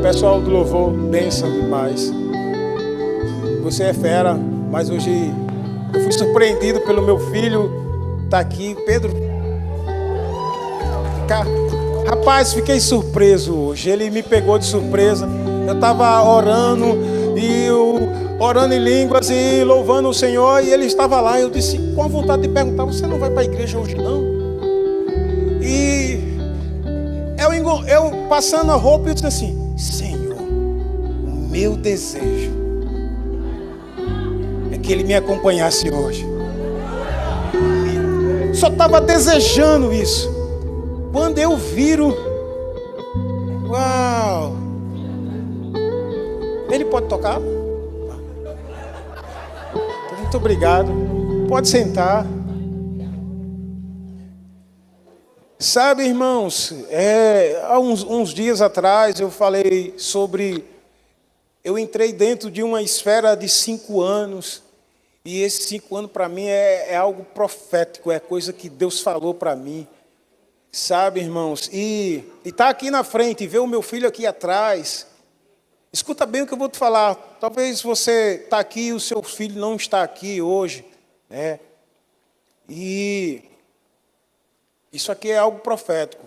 Pessoal do louvor, bênção de paz. Você é fera, mas hoje eu fui surpreendido pelo meu filho estar aqui. Pedro, rapaz, fiquei surpreso hoje. Ele me pegou de surpresa. Eu estava orando em línguas e louvando o Senhor, e ele estava lá. Eu disse, com a vontade de perguntar: você não vai para a igreja hoje não? E eu passando a roupa, eu disse assim: Senhor, o meu desejo é que ele me acompanhasse hoje. Só estava desejando isso. Quando eu viro, uau! Ele pode tocar? Muito obrigado. Pode sentar. Sabe, irmãos, há uns dias atrás eu falei sobre... Eu entrei dentro de uma esfera de 5 anos. E esses 5 anos para mim é algo profético, é coisa que Deus falou para mim. Sabe, irmãos, e tá aqui na frente, e ver o meu filho aqui atrás. Escuta bem o que eu vou te falar. Talvez você está aqui e o seu filho não está aqui hoje, né? E isso aqui é algo profético.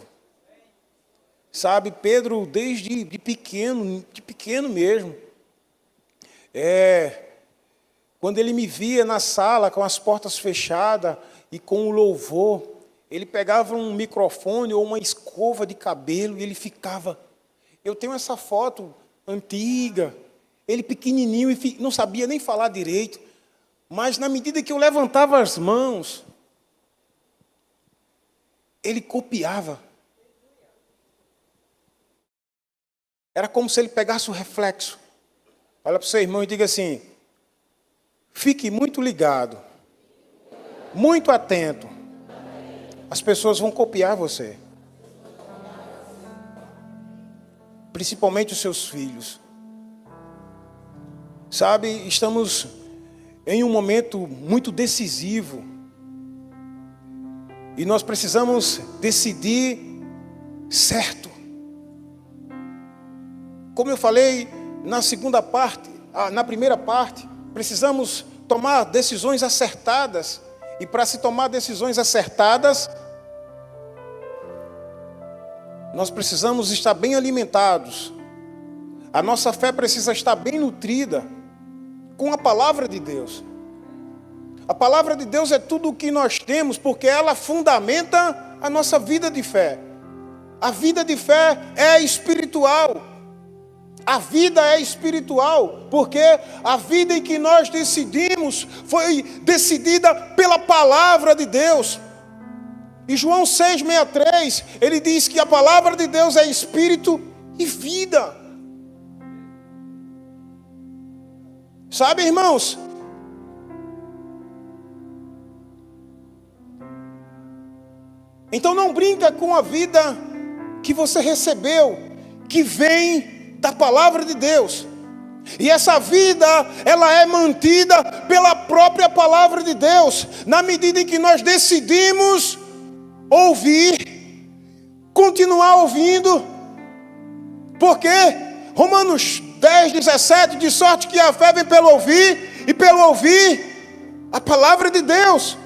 Sabe, Pedro, desde de pequeno mesmo, quando ele me via na sala com as portas fechadas e com o louvor, ele pegava um microfone ou uma escova de cabelo e ele ficava... Eu tenho essa foto antiga, ele pequenininho e não sabia nem falar direito, mas na medida que eu levantava as mãos, ele copiava. Era como se ele pegasse o reflexo. Olha para o seu irmão e diga assim: fique muito ligado, muito atento. As pessoas vão copiar você. Principalmente os seus filhos. Sabe, estamos em um momento muito decisivo. E nós precisamos decidir certo. Como eu falei na primeira parte, precisamos tomar decisões acertadas. E para se tomar decisões acertadas, nós precisamos estar bem alimentados. A nossa fé precisa estar bem nutrida com a palavra de Deus. A palavra de Deus é tudo o que nós temos, porque ela fundamenta a nossa vida de fé. A vida de fé é espiritual. A vida é espiritual, porque a vida em que nós decidimos foi decidida pela palavra de Deus. E João 6,63, ele diz que a palavra de Deus é espírito e vida. Sabe, irmãos? Então não brinca com a vida que você recebeu, que vem da palavra de Deus. E essa vida, ela é mantida pela própria palavra de Deus, na medida em que nós decidimos ouvir, continuar ouvindo. Porque Romanos 10,17, de sorte que a fé vem pelo ouvir, e pelo ouvir a palavra de Deus.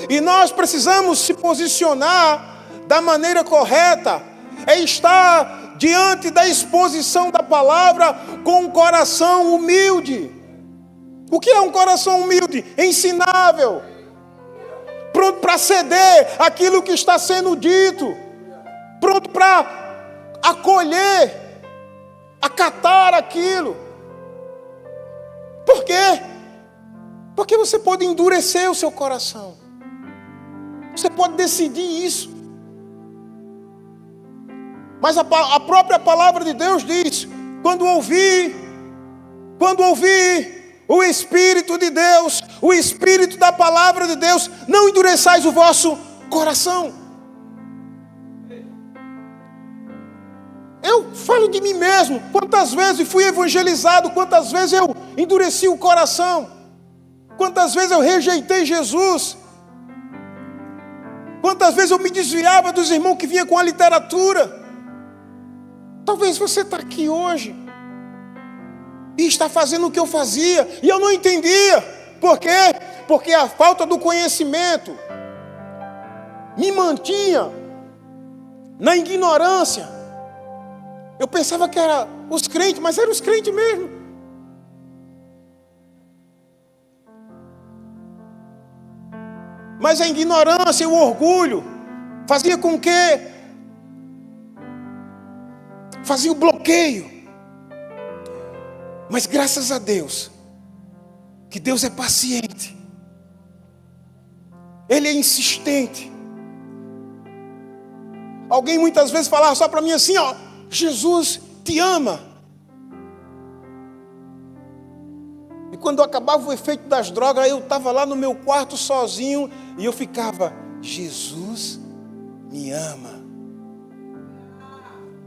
E nós precisamos se posicionar da maneira correta, é estar diante da exposição da palavra com um coração humilde. O que é um coração humilde? Ensinável, pronto para ceder aquilo que está sendo dito, pronto para acolher, acatar aquilo. Por quê? Porque você pode endurecer o seu coração. Você pode decidir isso. Mas a própria palavra de Deus diz: quando ouvir o Espírito de Deus, o Espírito da palavra de Deus, não endureçais o vosso coração. Eu falo de mim mesmo. Quantas vezes fui evangelizado, quantas vezes eu endureci o coração, quantas vezes eu rejeitei Jesus. Quantas vezes eu me desviava dos irmãos que vinham com a literatura. Talvez você está aqui hoje e está fazendo o que eu fazia e eu não entendia. Por quê? Porque a falta do conhecimento me mantinha na ignorância. Eu pensava que era os crentes, mas eram os crentes mesmo. Mas a ignorância e o orgulho fazia com que fazia o bloqueio. Mas graças a Deus, que Deus é paciente, Ele é insistente. Alguém muitas vezes falava só para mim assim, ó, Jesus te ama. E quando acabava o efeito das drogas, eu estava lá no meu quarto sozinho e eu ficava, Jesus me ama.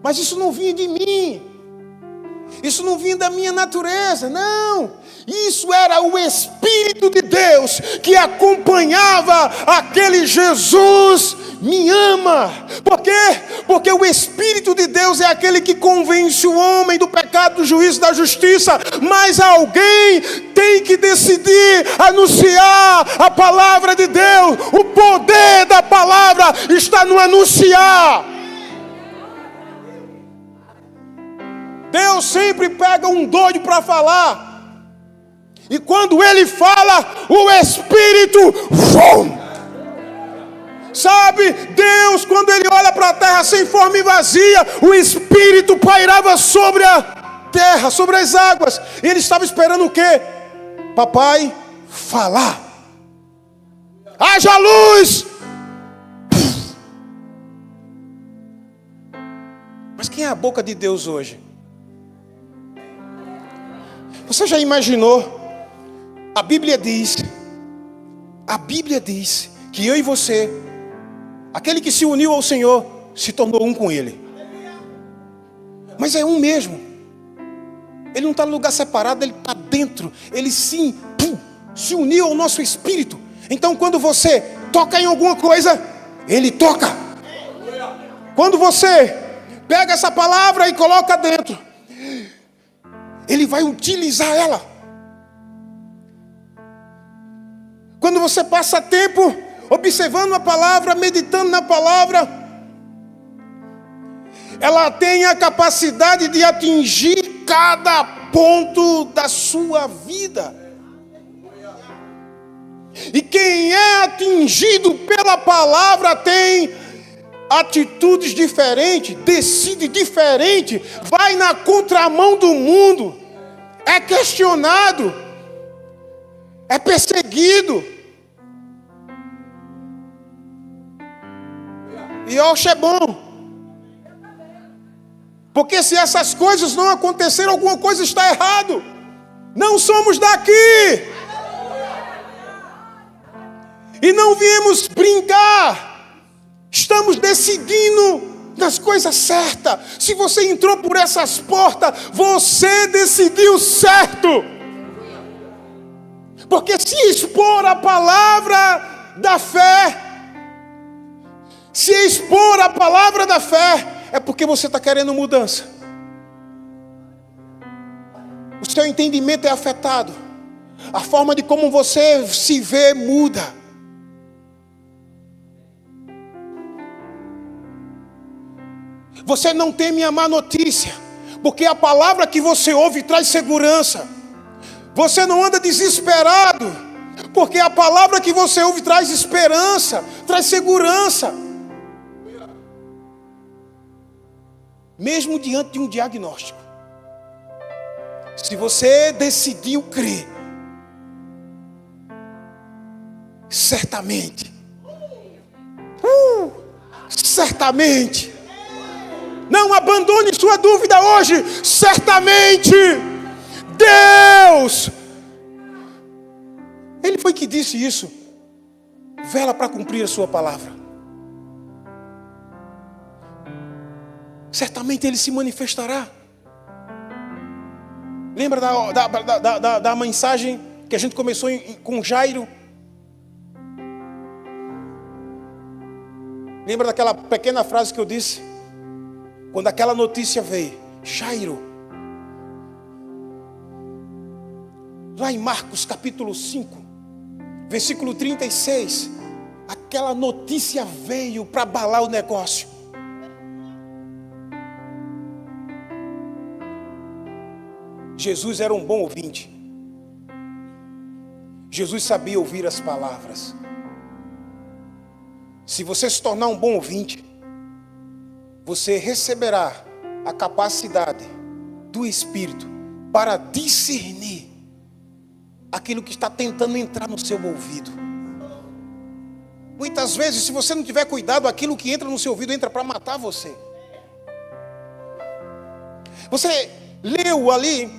Mas isso não vinha de mim. Isso não vinha da minha natureza, não. Isso era o Espírito de Deus que acompanhava aquele Jesus me ama. Por quê? Porque o Espírito de Deus é aquele que convence o homem do pecado, do juízo, da justiça. Mas alguém tem que decidir anunciar a palavra de Deus. O poder da palavra está no anunciar. Deus sempre pega um doido para falar. E quando ele fala, o Espírito... Sabe, Deus, quando ele olha para a terra sem forma e vazia, o Espírito pairava sobre a terra, sobre as águas. E ele estava esperando o quê? Papai falar. Haja luz! Mas quem é a boca de Deus hoje? Você já imaginou? A Bíblia diz que eu e você, aquele que se uniu ao Senhor, se tornou um com Ele. Mas é um mesmo. Ele não está no lugar separado, Ele está dentro. Ele sim, se uniu ao nosso espírito. Então quando você toca em alguma coisa, Ele toca. Quando você pega essa palavra e coloca dentro, Ele vai utilizar ela. Quando você passa tempo observando a palavra, meditando na palavra, ela tem a capacidade de atingir cada ponto da sua vida. E quem é atingido pela palavra tem atitudes diferentes, decide diferente, vai na contramão do mundo, é questionado, é perseguido. E oxe, é bom. Porque se essas coisas não acontecerem, alguma coisa está errado. Não somos daqui. E não viemos brincar. Estamos decidindo nas coisas certas. Se você entrou por essas portas, você decidiu certo. Porque se expor a palavra da fé, se expor a palavra da fé, é porque você está querendo mudança. O seu entendimento é afetado. A forma de como você se vê muda. Você não teme a má notícia, porque a palavra que você ouve traz segurança. Você não anda desesperado, porque a palavra que você ouve traz esperança, traz segurança. Mesmo diante de um diagnóstico, se você decidiu crer, certamente, certamente, não abandone sua dúvida hoje, certamente, Deus, Ele foi que disse isso, vela para cumprir a sua palavra. Certamente Ele se manifestará. Lembra da mensagem que a gente começou com Jairo? Lembra daquela pequena frase que eu disse? Quando aquela notícia veio, Jairo, lá em Marcos capítulo 5, versículo 36, aquela notícia veio para abalar o negócio. Jesus era um bom ouvinte. Jesus sabia ouvir as palavras. Se você se tornar um bom ouvinte, você receberá a capacidade do Espírito para discernir aquilo que está tentando entrar no seu ouvido. Muitas vezes, se você não tiver cuidado, aquilo que entra no seu ouvido entra para matar você. Você leu ali,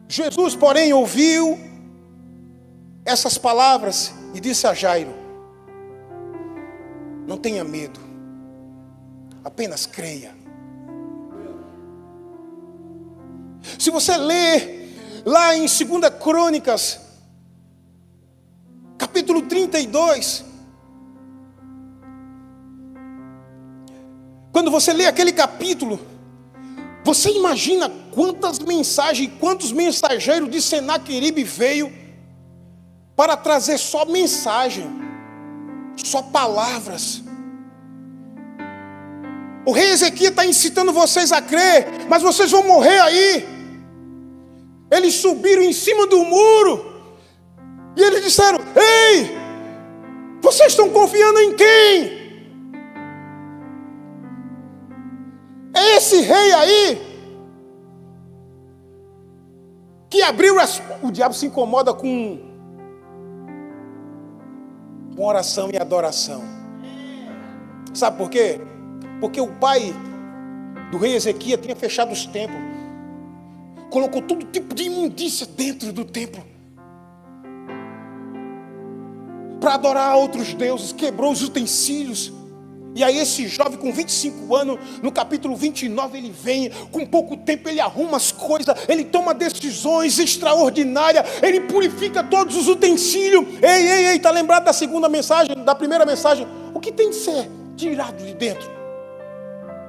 Jesus, porém, ouviu essas palavras e disse a Jairo: não tenha medo, apenas creia. Se você ler lá em 2 Crônicas, capítulo 32, quando você lê aquele capítulo, você imagina quantas mensagens, quantos mensageiros de Senaqueribe veio para trazer só mensagem, só palavras. O rei Ezequias está incitando vocês a crer, mas vocês vão morrer aí. Eles subiram em cima do muro e eles disseram: ei, vocês estão confiando em quem? É esse rei aí que abriu as... O diabo se incomoda com oração e adoração. Sabe por quê? Porque o pai do rei Ezequias tinha fechado os templos, colocou todo tipo de imundícia dentro do templo para adorar a outros deuses, quebrou os utensílios. E aí esse jovem com 25 anos, no capítulo 29, ele vem, com pouco tempo ele arruma as coisas, ele toma decisões extraordinárias, ele purifica todos os utensílios. Ei, está lembrado da segunda mensagem, da primeira mensagem? O que tem que ser tirado de dentro?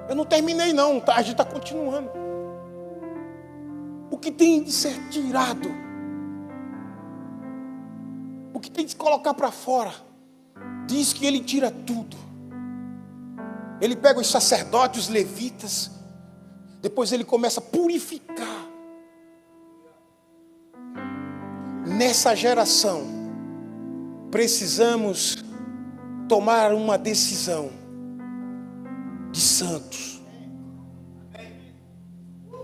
Eu não terminei não, a gente está continuando. O que tem de ser tirado? O que tem de se colocar para fora? Diz que ele tira tudo. Ele pega os sacerdotes, os levitas, depois ele começa a purificar. Nessa geração, precisamos tomar uma decisão de santos.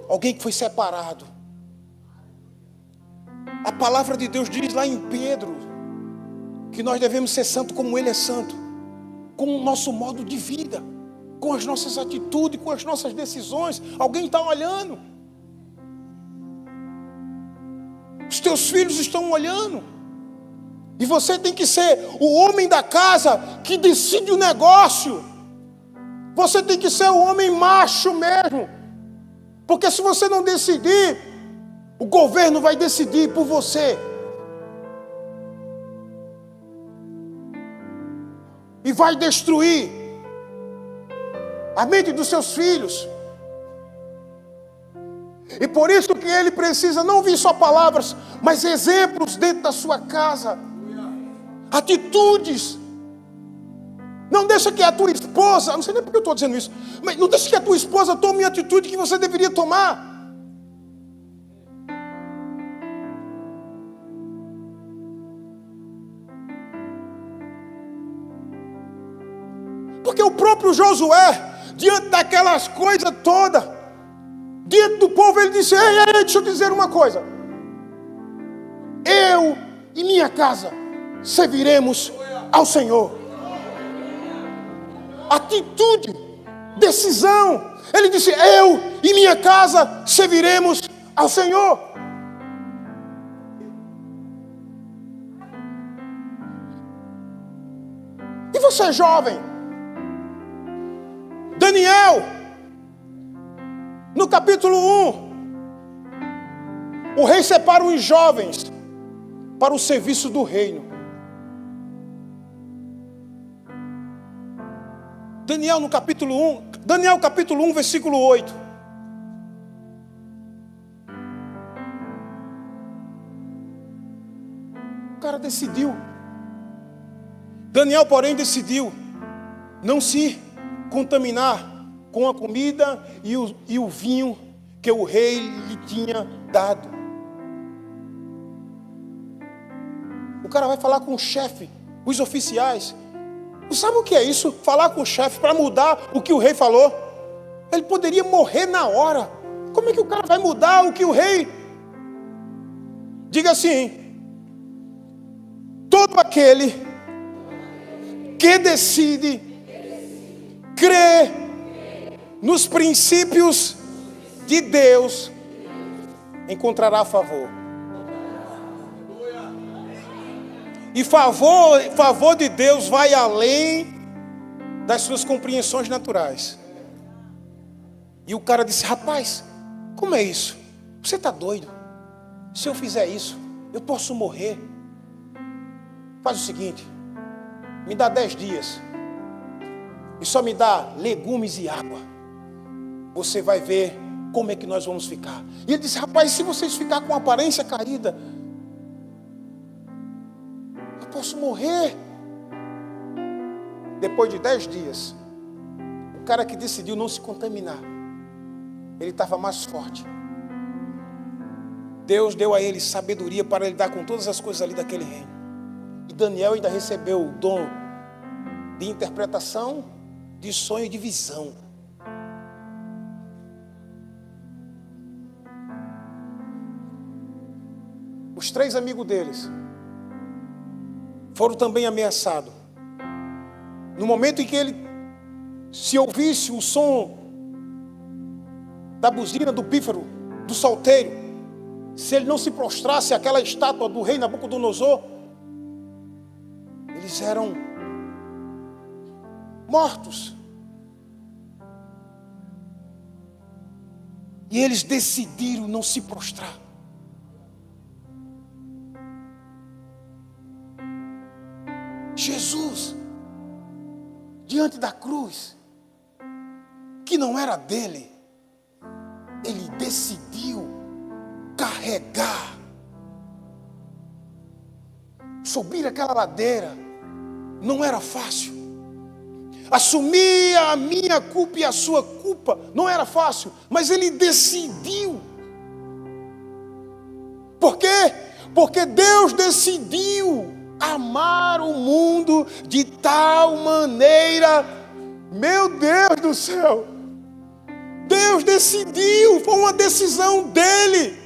Alguém que foi separado. A palavra de Deus diz lá em Pedro que nós devemos ser santos como Ele é santo, com o nosso modo de vida, com as nossas atitudes, com as nossas decisões. Alguém está olhando. Os teus filhos estão olhando. E você tem que ser o homem da casa que decide o negócio. Você tem que ser o homem macho mesmo. Porque se você não decidir, o governo vai decidir por você. E vai destruir a mente dos seus filhos. E por isso que ele precisa não ouvir só palavras, mas exemplos dentro da sua casa. Atitudes. Não deixa que a tua esposa, não sei nem porque eu estou dizendo isso, mas não deixa que a tua esposa tome a atitude que você deveria tomar. Porque o próprio Josué, diante daquelas coisas todas, diante do povo, ele disse: ei, deixa eu dizer uma coisa. Eu e minha casa serviremos ao Senhor. Atitude, decisão. Ele disse: eu e minha casa serviremos ao Senhor. E você, jovem? Daniel, no capítulo 1, o rei separa os jovens para o serviço do reino. Daniel no capítulo 1, Daniel capítulo 1, versículo 8. O cara decidiu. Daniel, porém, decidiu não se contaminar com a comida e o vinho que o rei lhe tinha dado. O cara vai falar com o chefe, os oficiais. Você sabe o que é isso? Falar com o chefe para mudar o que o rei falou. Ele poderia morrer na hora. Como é que o cara vai mudar o que o rei... Diga assim: todo aquele que decide crer nos princípios de Deus encontrará favor. E favor de Deus vai além das suas compreensões naturais. E o cara disse: rapaz, como é isso? Você está doido? Se eu fizer isso, eu posso morrer. Faz o seguinte, me dá 10 dias. E só me dá legumes e água. Você vai ver como é que nós vamos ficar. E ele disse: rapaz, se vocês ficarem com a aparência caída, eu posso morrer. Depois de 10 dias, o cara que decidiu não se contaminar, ele estava mais forte. Deus deu a ele sabedoria para lidar com todas as coisas ali daquele reino. E Daniel ainda recebeu o dom de interpretação, de sonho e de visão. Os 3 amigos deles foram também ameaçados. No momento em que ele se ouvisse o som da buzina, do pífaro, do salteiro, se ele não se prostrasse àquela estátua do rei Nabucodonosor, eles eram mortos. E eles decidiram não se prostrar. Jesus, diante da cruz, que não era dele, ele decidiu carregar, subir aquela ladeira. Não era fácil. Assumir a minha culpa e a sua culpa não era fácil, mas ele decidiu. Por quê? Porque Deus decidiu amar o mundo de tal maneira. Meu Deus do céu, Deus decidiu, foi uma decisão dele,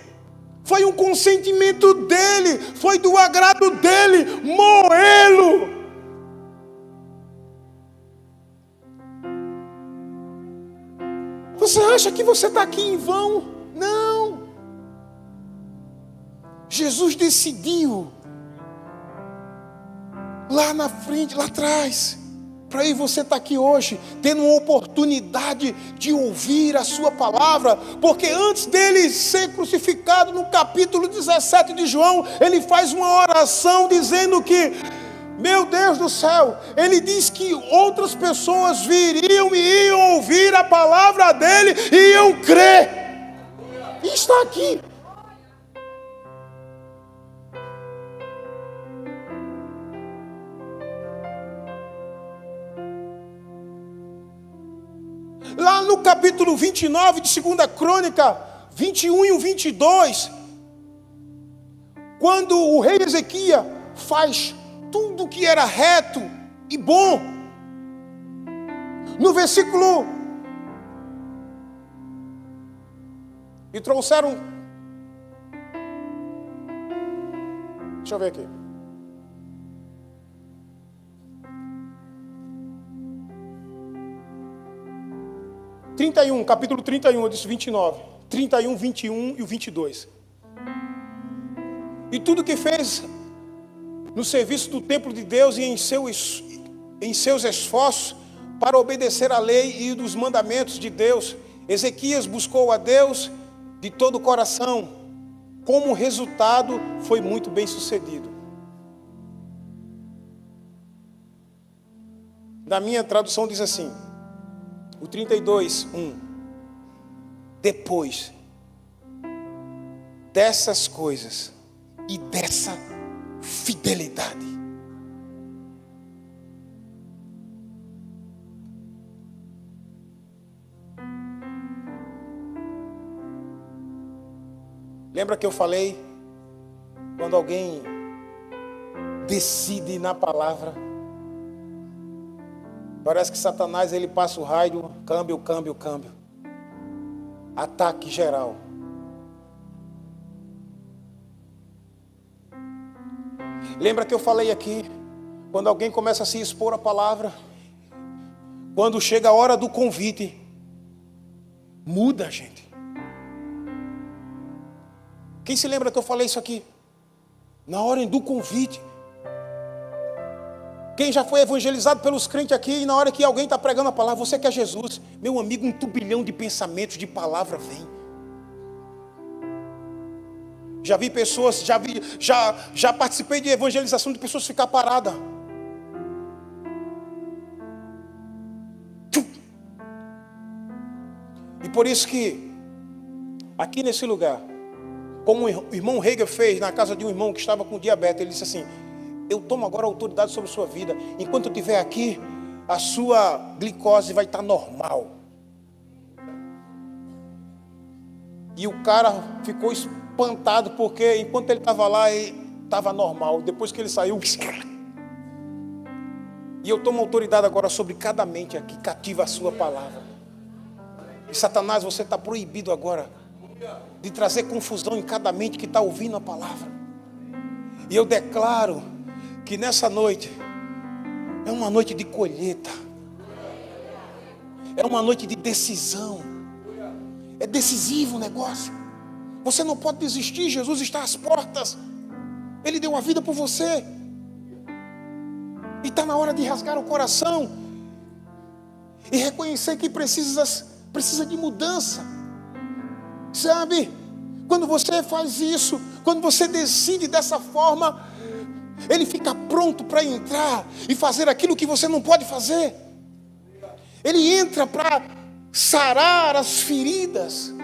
foi um consentimento dele, foi do agrado dele moê-lo. Você acha que você está aqui em vão? Não. Jesus decidiu lá na frente, lá atrás, para aí você estar aqui hoje, tendo uma oportunidade de ouvir a sua palavra, porque antes dele ser crucificado, no capítulo 17 de João, ele faz uma oração dizendo que, meu Deus do céu, ele diz que outras pessoas viriam e iam ouvir a palavra dele e iam crer. E está aqui. Lá no capítulo 29 de 2 Crônica, 21 e 22, quando o rei Ezequias faz tudo que era reto e bom, no versículo, e trouxeram, deixa eu ver aqui, capítulo 31, eu disse 29, 31, 21 e o 22. E tudo que fez no serviço do templo de Deus e em seus esforços para obedecer à lei e dos mandamentos de Deus, Ezequias buscou a Deus de todo o coração. Como resultado, foi muito bem sucedido. Na minha tradução diz assim: O 32:1. Depois dessas coisas e dessa fidelidade. Lembra que eu falei? Quando alguém decide na palavra, parece que Satanás ele passa o raio, câmbio. Ataque geral. Lembra que eu falei aqui? Quando alguém começa a se expor à palavra, quando chega a hora do convite, muda, gente. Quem se lembra que eu falei isso aqui? Na hora do convite. Quem já foi evangelizado pelos crentes aqui, e na hora que alguém está pregando a palavra, você quer Jesus? Meu amigo, um turbilhão de pensamentos, de palavra vem. Já vi pessoas, já participei de evangelização de pessoas ficar paradas. E por isso que, aqui nesse lugar, como o irmão Hegel fez na casa de um irmão que estava com diabetes, ele disse assim: eu tomo agora autoridade sobre a sua vida. Enquanto eu estiver aqui, a sua glicose vai estar normal. E o cara ficou espantado, porque enquanto ele estava lá, ele estava normal. Depois que ele saiu... E eu tomo autoridade agora sobre cada mente aqui, cativa a sua palavra. E Satanás, você está proibido agora de trazer confusão em cada mente que está ouvindo a palavra. E eu declaro que nessa noite é uma noite de colheita, é uma noite de decisão, é decisivo o negócio. Você não pode desistir, Jesus está às portas, Ele deu a vida por você, e está na hora de rasgar o coração e reconhecer que precisa de mudança, sabe? Quando você faz isso, quando você decide dessa forma, Ele fica pronto para entrar e fazer aquilo que você não pode fazer. Ele entra para sarar as feridas.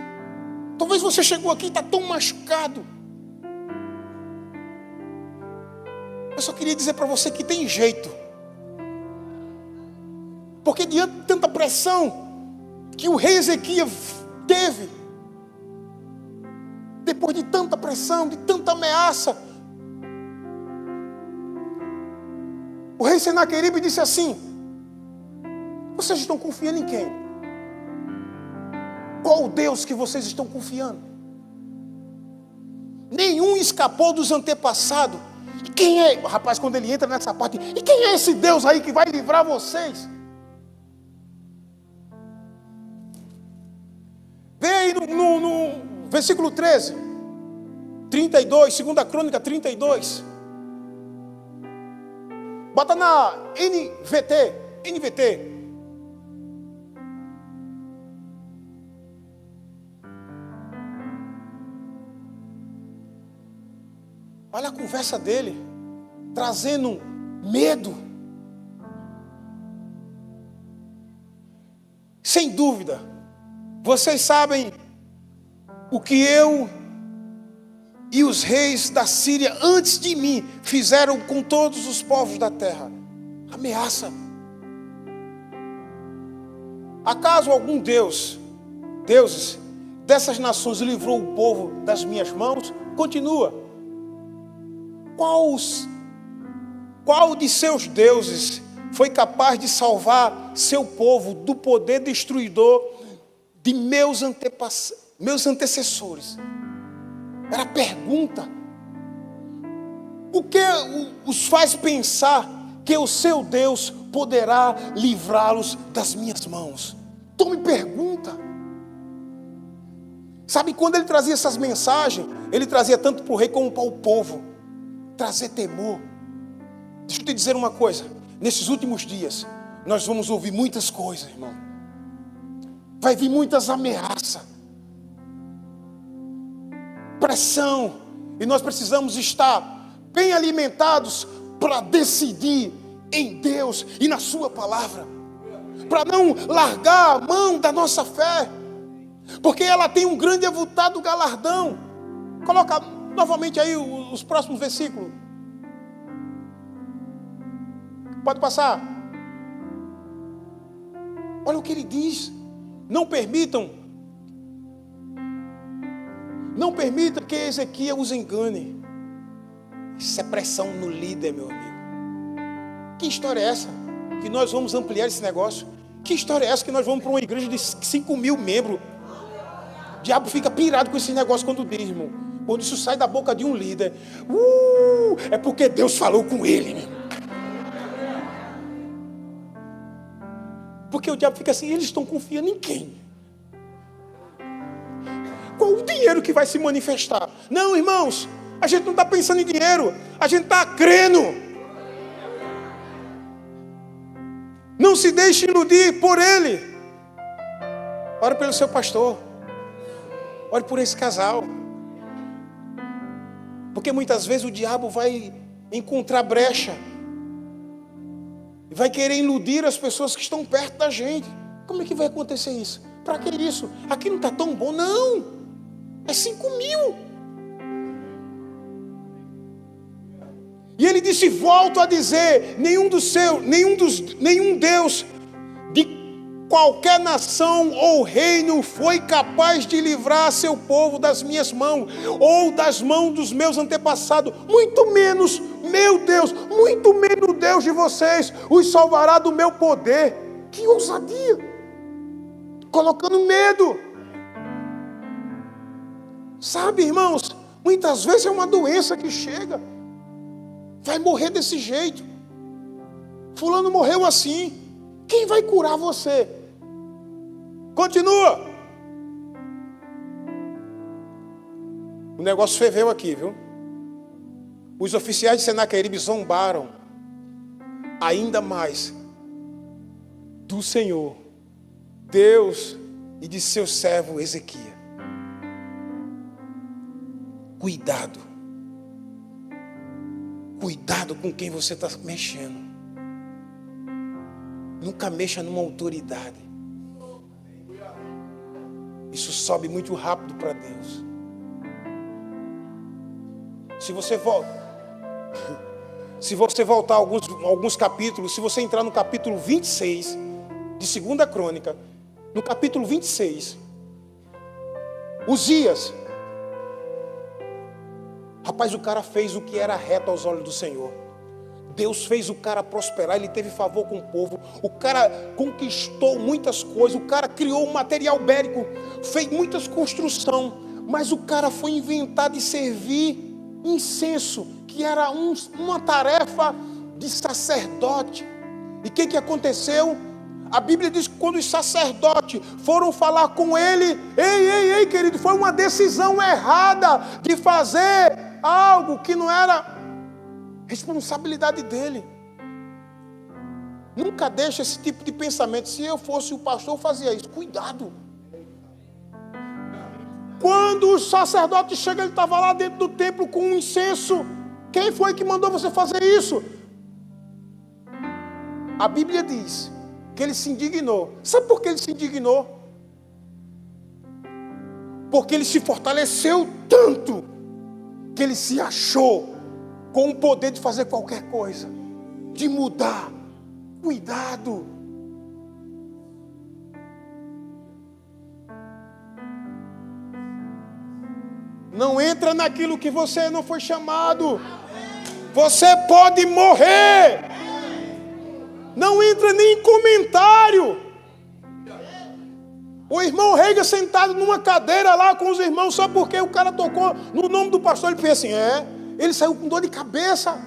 Talvez você chegou aqui e está tão machucado. Eu só queria dizer para você que tem jeito. Porque diante de tanta pressão que o rei Ezequias teve, depois de tanta pressão, de tanta ameaça, o rei Senaqueribe disse assim: vocês estão confiando em quem? Qual o Deus que vocês estão confiando? Nenhum escapou dos antepassados. E quem é? Rapaz, quando ele entra nessa parte, e quem é esse Deus aí que vai livrar vocês? Vê aí no versículo 13, 32, 2 Crônica 32. Bota na NVT. Olha a conversa dele, trazendo medo. Sem dúvida, vocês sabem o que eu e os reis da Síria antes de mim fizeram com todos os povos da terra. Ameaça. Acaso algum deuses dessas nações livrou o povo das minhas mãos? Continua. Qual de seus deuses foi capaz de salvar seu povo do poder destruidor de meus antecessores? Era a pergunta. O que os faz pensar que o seu Deus poderá livrá-los das minhas mãos? Então me pergunta. Sabe, quando ele trazia essas mensagens, ele trazia tanto para o rei como para o povo. Trazer temor. Deixa eu te dizer uma coisa. Nesses últimos dias, nós vamos ouvir muitas coisas, irmão. Vai vir muitas ameaças, pressão, e nós precisamos estar bem alimentados para decidir em Deus e na sua palavra. para não largar a mão da nossa fé, porque ela tem um grande e avultado galardão. Coloca novamente aí os próximos versículos. Pode passar. Olha o que ele diz. Não permitam que Ezequias os engane. Isso é pressão no líder, meu amigo. Que história é essa? Que nós vamos ampliar esse negócio? Que história é essa que nós vamos para uma igreja de 5.000 membros? O diabo fica pirado com esse negócio quando diz, irmão. Quando isso sai da boca de um líder, é porque Deus falou com ele, meu. Porque o diabo fica assim, eles estão confiando em quem? Qual o dinheiro que vai se manifestar? Não, irmãos, a gente não está pensando em dinheiro, a gente está crendo. Não se deixe iludir por ele. Ore pelo seu pastor. Ore por esse casal. Porque muitas vezes o diabo vai encontrar brecha. Vai querer iludir as pessoas que estão perto da gente. Como é que vai acontecer isso? Para que isso? Aqui não está tão bom. Não. É 5.000. E ele disse, volto a dizer, nenhum Deus de qualquer nação ou reino foi capaz de livrar seu povo das minhas mãos, ou das mãos dos meus antepassados, muito menos, meu Deus, muito menos o Deus de vocês, os salvará do meu poder. Que ousadia! Colocando medo. Sabe, irmãos, muitas vezes é uma doença que chega, vai morrer desse jeito, fulano morreu assim. Quem vai curar você? Continua. O negócio ferveu aqui, viu? Os oficiais de Senaqueribe zombaram ainda mais do Senhor, Deus, e de seu servo Ezequias. Cuidado. Cuidado com quem você está mexendo. Nunca mexa numa autoridade. Isso sobe muito rápido para Deus. Se você voltar alguns capítulos, se você entrar no capítulo 26 de 2 Crônica, no capítulo 26, Uzias, rapaz, o cara fez o que era reto aos olhos do Senhor. Deus fez o cara prosperar, ele teve favor com o povo, o cara conquistou muitas coisas, o cara criou um material bélico, fez muitas construções, mas o cara foi inventar de servir incenso, que era uma tarefa de sacerdote. E o que aconteceu? A Bíblia diz que quando os sacerdotes foram falar com ele, ei, querido, foi uma decisão errada de fazer algo que não era responsabilidade dele. Nunca deixe esse tipo de pensamento. Se eu fosse o pastor, eu fazia isso. Cuidado. Quando o sacerdote chega, ele estava lá dentro do templo com um incenso. Quem foi que mandou você fazer isso? A Bíblia diz que ele se indignou. Sabe por que ele se indignou? Porque ele se fortaleceu tanto que ele se achou com o poder de fazer qualquer coisa, de mudar. Cuidado. Não entra naquilo que você não foi chamado. Você pode morrer. Não entra nem em comentário. O irmão Reiga sentado numa cadeira lá com os irmãos, só porque o cara tocou no nome do pastor, ele fez assim, ele saiu com dor de cabeça.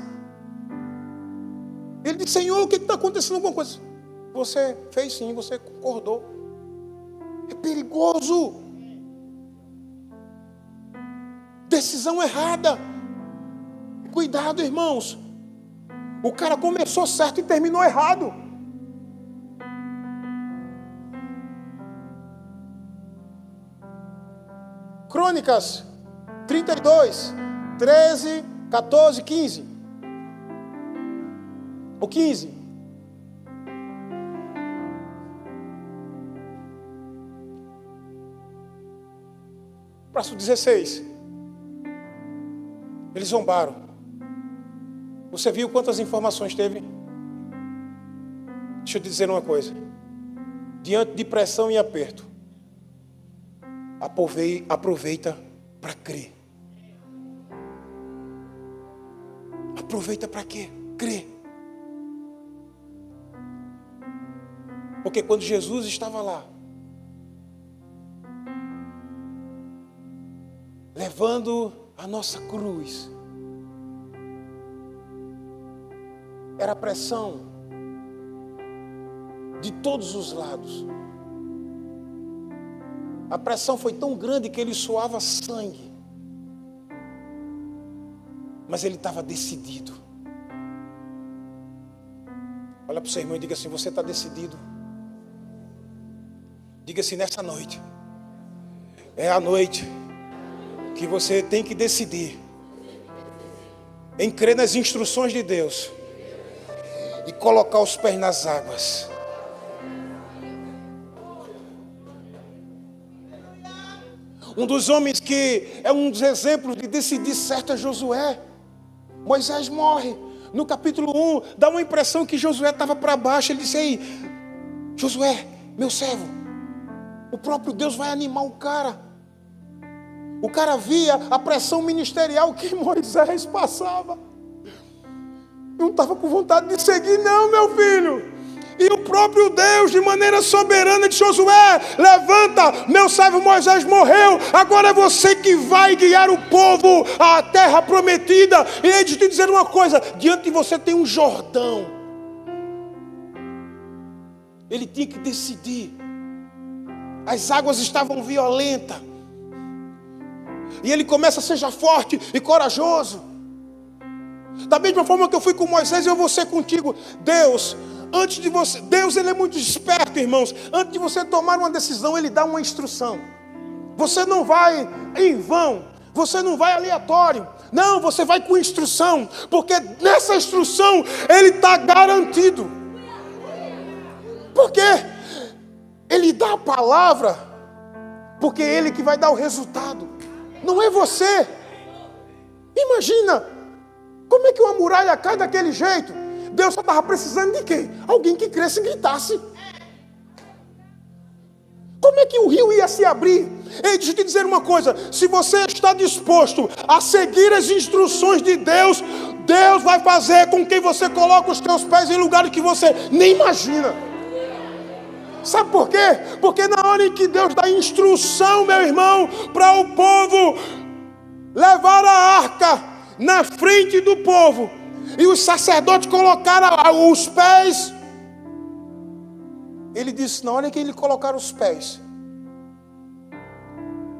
Ele disse, Senhor, o que está acontecendo? Alguma coisa. Você fez sim, você concordou. É perigoso. Decisão errada. Cuidado, irmãos. O cara começou certo e terminou errado. Crônicas 32, 13, 14, 15. O 15. Verso 16. Eles zombaram. Você viu quantas informações teve? Deixa eu te dizer uma coisa. Diante de pressão e aperto, aproveita para crer. Aproveita para quê? Crer. Porque quando Jesus estava lá, levando a nossa cruz, era pressão de todos os lados. A pressão foi tão grande que ele suava sangue. Mas ele estava decidido. Olha para o seu irmão e diga assim: você está decidido? Diga assim: nessa noite é a noite que você tem que decidir em crer nas instruções de Deus e colocar os pés nas águas. Um dos homens que é um dos exemplos de decidir certo é Josué. Moisés morre. No capítulo 1, dá uma impressão que Josué estava para baixo. Ele disse: ei, Josué, meu servo, o próprio Deus vai animar o cara. O cara via a pressão ministerial que Moisés passava. Não estava com vontade de seguir, não, meu filho. E o próprio Deus, de maneira soberana, disse: Josué, levanta, meu servo Moisés morreu, agora é você que vai guiar o povo à terra prometida. E ele te dizer uma coisa: diante de você tem um Jordão. Ele tinha que decidir. As águas estavam violentas. E ele começa: seja forte e corajoso. Da mesma forma que eu fui com Moisés, eu vou ser contigo. Deus ele é muito esperto, irmãos. Antes de você tomar uma decisão, ele dá uma instrução. Você não vai em vão, você não vai aleatório. Não, você vai com instrução, porque nessa instrução ele está garantido. Porque ele dá a palavra, porque é ele que vai dar o resultado. Não é você. Imagina, como é que uma muralha cai daquele jeito? Deus só estava precisando de quê? Alguém que cresce e gritasse. Como é que o rio ia se abrir? Ei, deixa eu te dizer uma coisa: se você está disposto a seguir as instruções de Deus, Deus vai fazer com que você coloque os teus pés em lugares que você nem imagina. Sabe por quê? Porque na hora em que Deus dá instrução, meu irmão, para o povo levar a arca na frente do povo, e os sacerdotes colocaram os pés, ele disse: na hora que ele colocar os pés,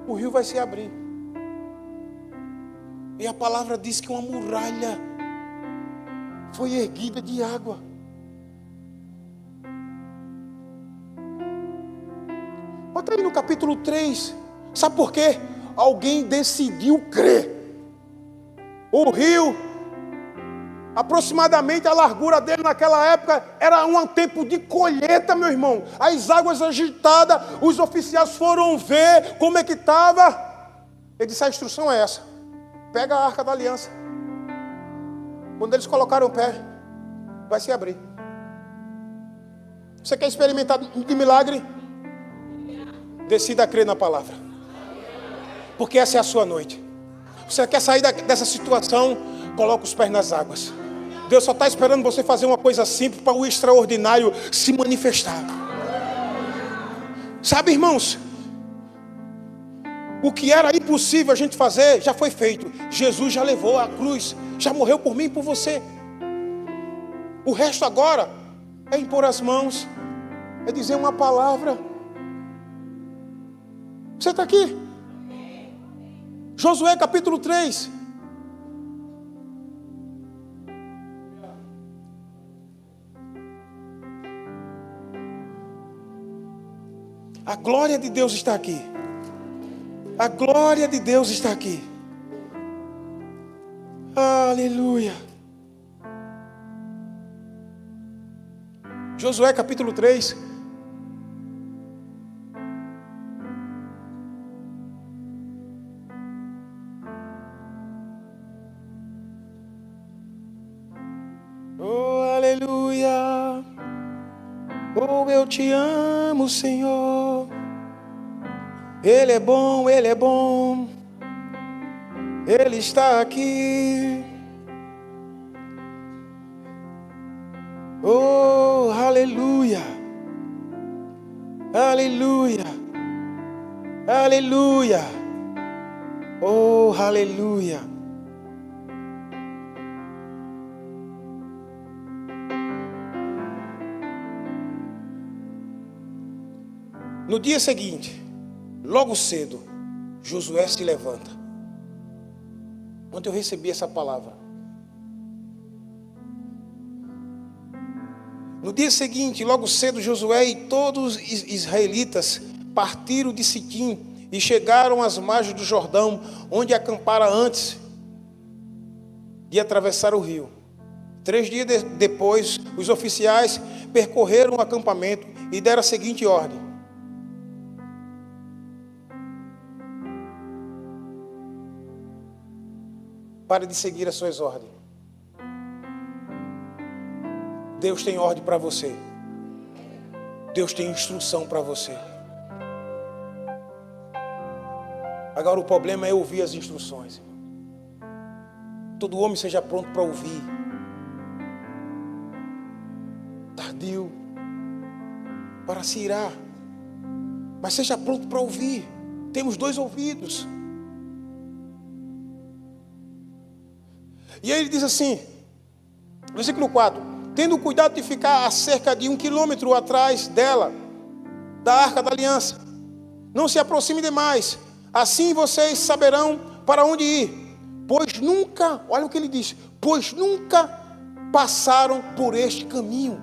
o rio vai se abrir. E a palavra diz que uma muralha foi erguida de água. Bota aí no capítulo 3. Sabe por quê? Alguém decidiu crer. O rio, aproximadamente a largura dele naquela época era um tempo de colheita, meu irmão. As águas agitadas, os oficiais foram ver como é que estava. Ele disse: a instrução é essa: pega a arca da aliança. Quando eles colocaram o pé, vai se abrir. Você quer experimentar de milagre? Decida a crer na palavra, porque essa é a sua noite. Você quer sair dessa situação? Coloca os pés nas águas. Deus só está esperando você fazer uma coisa simples para o extraordinário se manifestar. Sabe, irmãos, o que era impossível a gente fazer já foi feito. Jesus já levou a cruz, já morreu por mim e por você. O resto agora é impor as mãos, é dizer uma palavra. Você está aqui? Josué capítulo 3. A glória de Deus está aqui. A glória de Deus está aqui. Aleluia. Josué capítulo 3. Oh, eu te amo, Senhor. Ele é bom, Ele é bom. Ele está aqui. Oh, aleluia. Aleluia. Aleluia. Oh, aleluia. No dia seguinte, logo cedo, Josué se levanta. Ontem eu recebi essa palavra. No dia seguinte, logo cedo, Josué e todos os israelitas partiram de Sitim e chegaram às margens do Jordão, onde acampara antes de atravessar o rio. 3 dias depois, os oficiais percorreram o acampamento e deram a seguinte ordem: pare de seguir as suas ordens. Deus tem ordem para você. Deus tem instrução para você. Agora o problema é ouvir as instruções. Todo homem seja pronto para ouvir. Tardio para se irar, mas seja pronto para ouvir. Temos 2 ouvidos. E aí ele diz assim, versículo 4: tendo cuidado de ficar a cerca de 1 quilômetro atrás dela, da arca da aliança, não se aproxime demais, assim vocês saberão para onde ir, pois nunca, olha o que ele diz, pois nunca passaram por este caminho.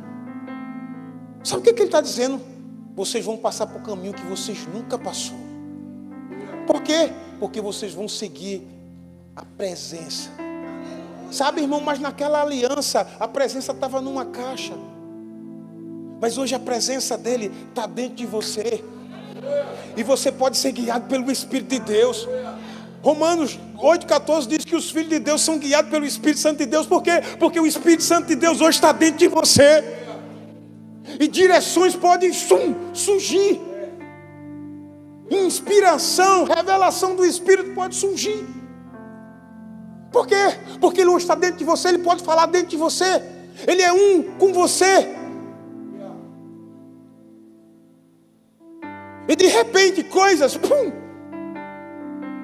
Sabe o que ele está dizendo? Vocês vão passar por um caminho que vocês nunca passaram. Por quê? Porque vocês vão seguir a presença. Sabe, irmão, mas naquela aliança a presença estava numa caixa, mas hoje a presença dele está dentro de você, e você pode ser guiado pelo Espírito de Deus. Romanos 8,14 diz que os filhos de Deus são guiados pelo Espírito Santo de Deus. Por quê? Porque o Espírito Santo de Deus hoje está dentro de você, e direções podem surgir, inspiração, revelação do Espírito pode surgir. Por quê? Porque Ele hoje está dentro de você, Ele pode falar dentro de você, Ele é um com você. E de repente coisas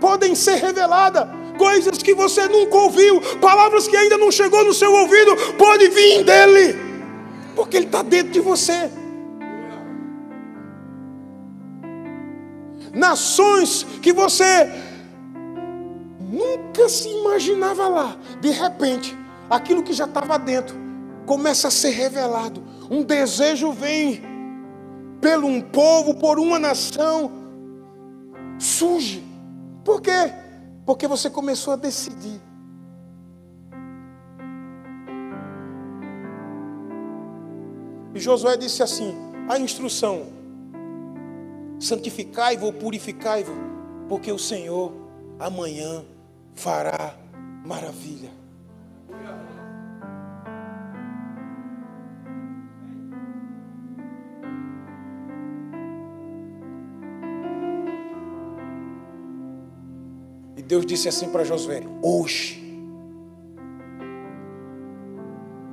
podem ser reveladas, coisas que você nunca ouviu, palavras que ainda não chegou no seu ouvido, pode vir dEle, porque Ele está dentro de você. Nações que você nunca se imaginava lá, de repente, aquilo que já estava dentro começa a ser revelado. Um desejo vem pelo um povo, por uma nação, surge. Por quê? Porque você começou a decidir. E Josué disse assim, a instrução: santificai-vos, purificai-vos, porque o Senhor amanhã fará maravilha. E Deus disse assim para Josué: hoje.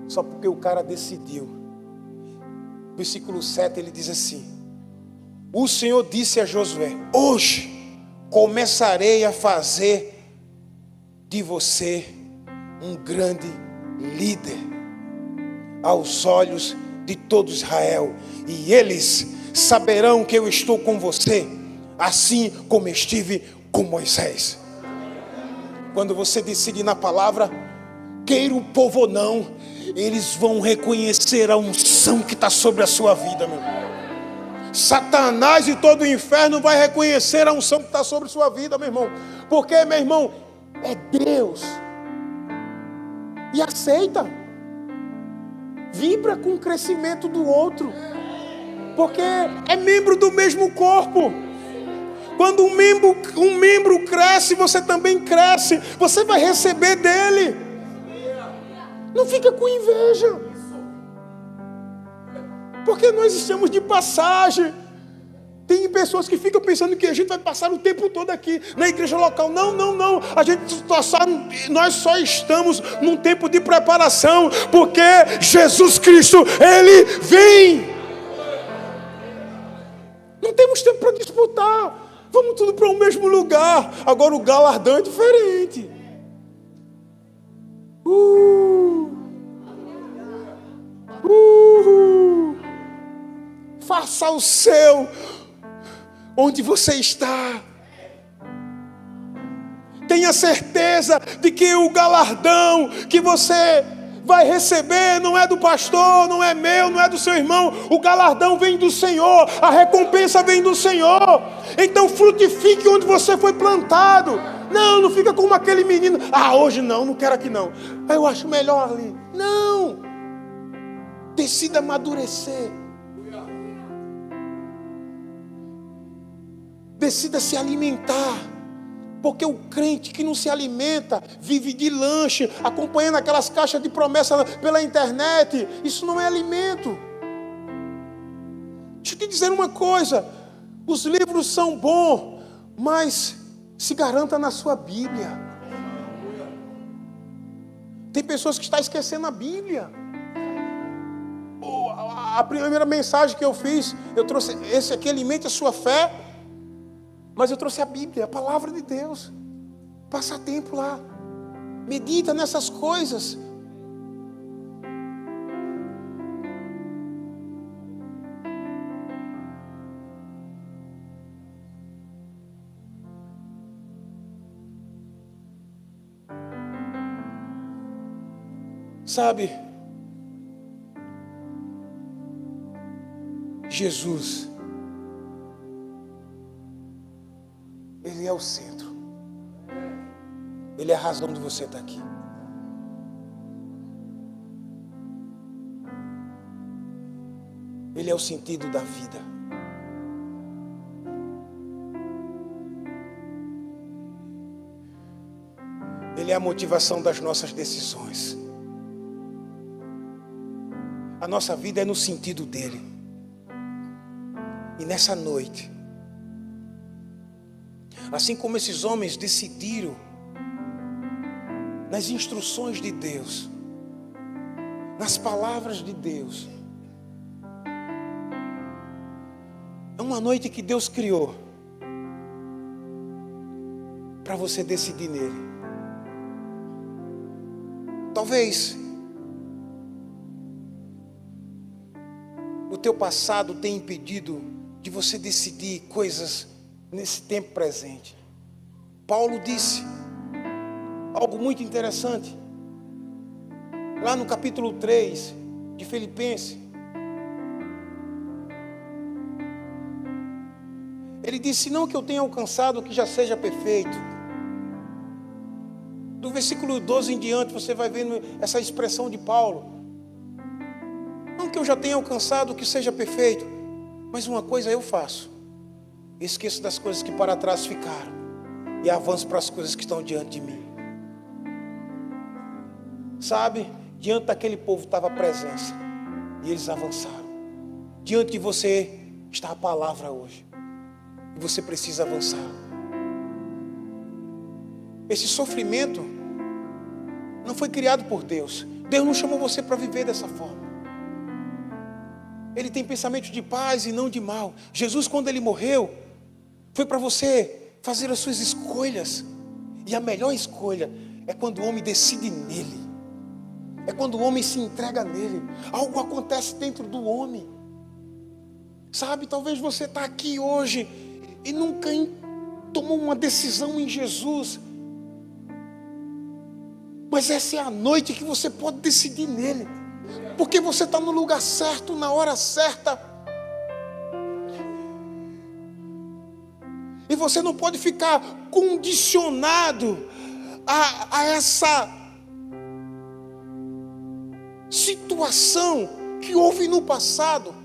Só porque o cara decidiu. Versículo 7 ele diz assim: o Senhor disse a Josué: hoje começarei a fazer de você um grande líder aos olhos de todo Israel, e eles saberão que eu estou com você, assim como estive com Moisés. Quando você decide na palavra, queira o povo ou não, eles vão reconhecer a unção que está sobre a sua vida, meu irmão. Satanás e todo o inferno vai reconhecer a unção que está sobre a sua vida, meu irmão. Porque, meu irmão, é Deus. E aceita. Vibra com o crescimento do outro. Porque é membro do mesmo corpo. Quando um membro cresce, você também cresce. Você vai receber dele. Não fica com inveja. Porque nós estamos de passagem. Tem pessoas que ficam pensando que a gente vai passar o tempo todo aqui na igreja local. Não. Nós só estamos num tempo de preparação, porque Jesus Cristo, Ele vem. Não temos tempo para disputar. Vamos tudo para o mesmo lugar. Agora o galardão é diferente. Faça o seu onde você está. Tenha certeza de que o galardão que você vai receber não é do pastor, não é meu, não é do seu irmão. O galardão vem do Senhor, a recompensa vem do Senhor. Então frutifique onde você foi plantado. Não fica como aquele menino. Hoje não quero aqui não. Eu acho melhor ali. Não. Decida amadurecer. Decida se alimentar. Porque o crente que não se alimenta vive de lanche, acompanhando aquelas caixas de promessa pela internet. Isso não é alimento. Deixa eu te dizer uma coisa. Os livros são bons, mas se garanta na sua Bíblia. Tem pessoas que estão esquecendo a Bíblia. A primeira mensagem que eu fiz, eu trouxe esse aqui, alimente a sua fé. Mas eu trouxe a Bíblia, a palavra de Deus. Passa tempo lá. Medita nessas coisas. Sabe? Jesus, Ele é o centro. Ele é a razão de você estar aqui. Ele é o sentido da vida. Ele é a motivação das nossas decisões. A nossa vida é no sentido dele. E nessa noite, assim como esses homens decidiram, nas instruções de Deus, nas palavras de Deus, é uma noite que Deus criou para você decidir nele. Talvez o teu passado tenha impedido de você decidir coisas nesse tempo presente. Paulo disse algo muito interessante lá no capítulo 3 de Filipenses. Ele disse: não que eu tenha alcançado o que já seja perfeito. Do versículo 12 em diante você vai vendo essa expressão de Paulo. Não que eu já tenha alcançado o que seja perfeito, mas uma coisa eu faço: esqueço das coisas que para trás ficaram e avanço para as coisas que estão diante de mim. Sabe, diante daquele povo estava a presença e eles avançaram. Diante de você está a palavra hoje e você precisa avançar. Esse sofrimento não foi criado por Deus. Deus não chamou você para viver dessa forma. Ele tem pensamentos de paz e não de mal. Jesus, quando ele morreu, foi para você fazer as suas escolhas. E a melhor escolha é quando o homem decide nele. É quando o homem se entrega nele. Algo acontece dentro do homem. Sabe, talvez você está aqui hoje e nunca tomou uma decisão em Jesus. Mas essa é a noite que você pode decidir nele. Porque você está no lugar certo, na hora certa. E você não pode ficar condicionado a essa situação que houve no passado,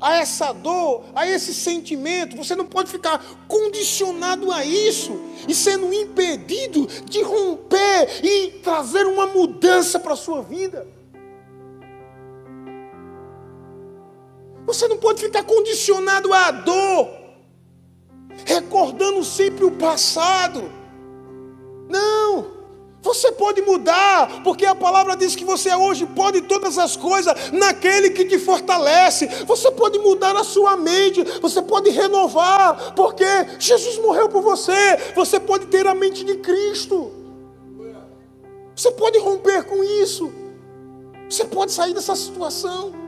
a essa dor, a esse sentimento. Você não pode ficar condicionado a isso e sendo impedido de romper e trazer uma mudança para a sua vida. Você não pode ficar condicionado à dor, recordando sempre o passado. Não, você pode mudar, porque a palavra diz que você hoje pode todas as coisas naquele que te fortalece. Você pode mudar a sua mente, você pode renovar, porque Jesus morreu por você. Você pode ter a mente de Cristo. Você pode romper com isso. Você pode sair dessa situação.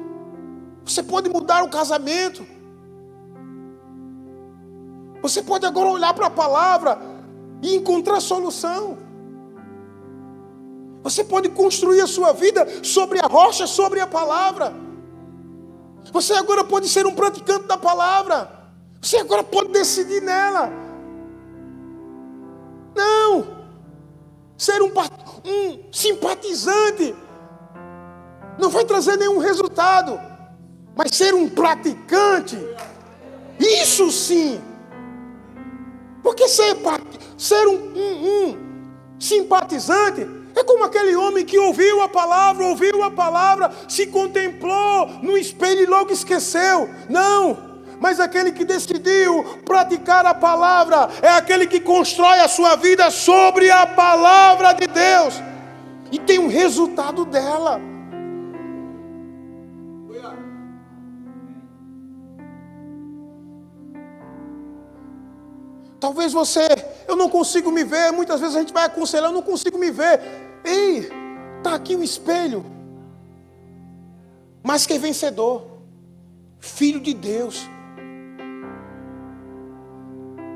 Você pode mudar o casamento. Você pode agora olhar para a palavra e encontrar solução. Você pode construir a sua vida sobre a rocha, sobre a palavra. Você agora pode ser um praticante da palavra. Você agora pode decidir nela. Não ser um simpatizante não vai trazer nenhum resultado, mas ser um praticante, isso sim. Porque ser um simpatizante é como aquele homem que ouviu a palavra, se contemplou no espelho e logo esqueceu. Não, mas aquele que decidiu praticar a palavra é aquele que constrói a sua vida sobre a palavra de Deus e tem um resultado dela. Talvez eu não consigo me ver. Muitas vezes a gente vai aconselhar, eu não consigo me ver. Ei, está aqui o espelho. Mas que é vencedor, filho de Deus.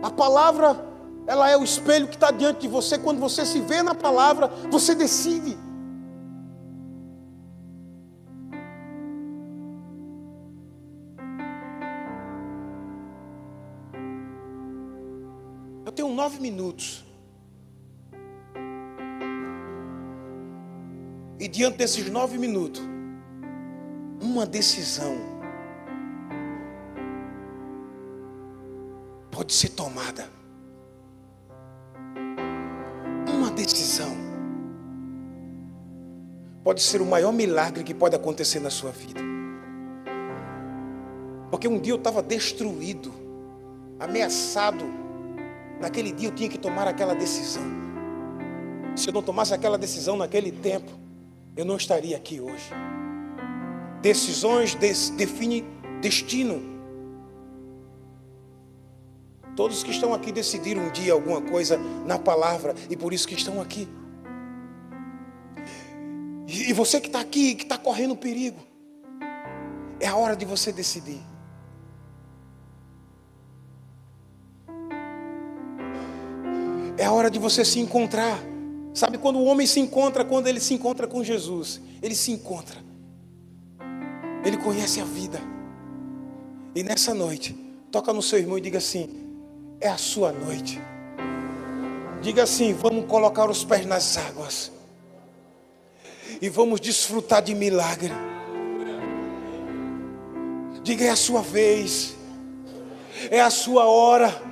A palavra, ela é o espelho que está diante de você. Quando você se vê na palavra, você decide. Eu tenho 9 minutos. E diante desses 9 minutos, uma decisão pode ser tomada. Uma decisão pode ser o maior milagre que pode acontecer na sua vida. Porque um dia eu estava destruído, ameaçado. Naquele dia eu tinha que tomar aquela decisão. Se eu não tomasse aquela decisão naquele tempo, eu não estaria aqui hoje. Decisões definem destino. Todos que estão aqui decidiram um dia alguma coisa na palavra e por isso que estão aqui. E você que está aqui, que está correndo perigo, é a hora de você decidir. É a hora de você se encontrar. Sabe quando o homem se encontra? Quando ele se encontra com Jesus. Ele se encontra. Ele conhece a vida. E nessa noite, toca no seu irmão e diga assim: é a sua noite. Diga assim: vamos colocar os pés nas águas. E vamos desfrutar de milagre. Diga: é a sua vez. É a sua hora.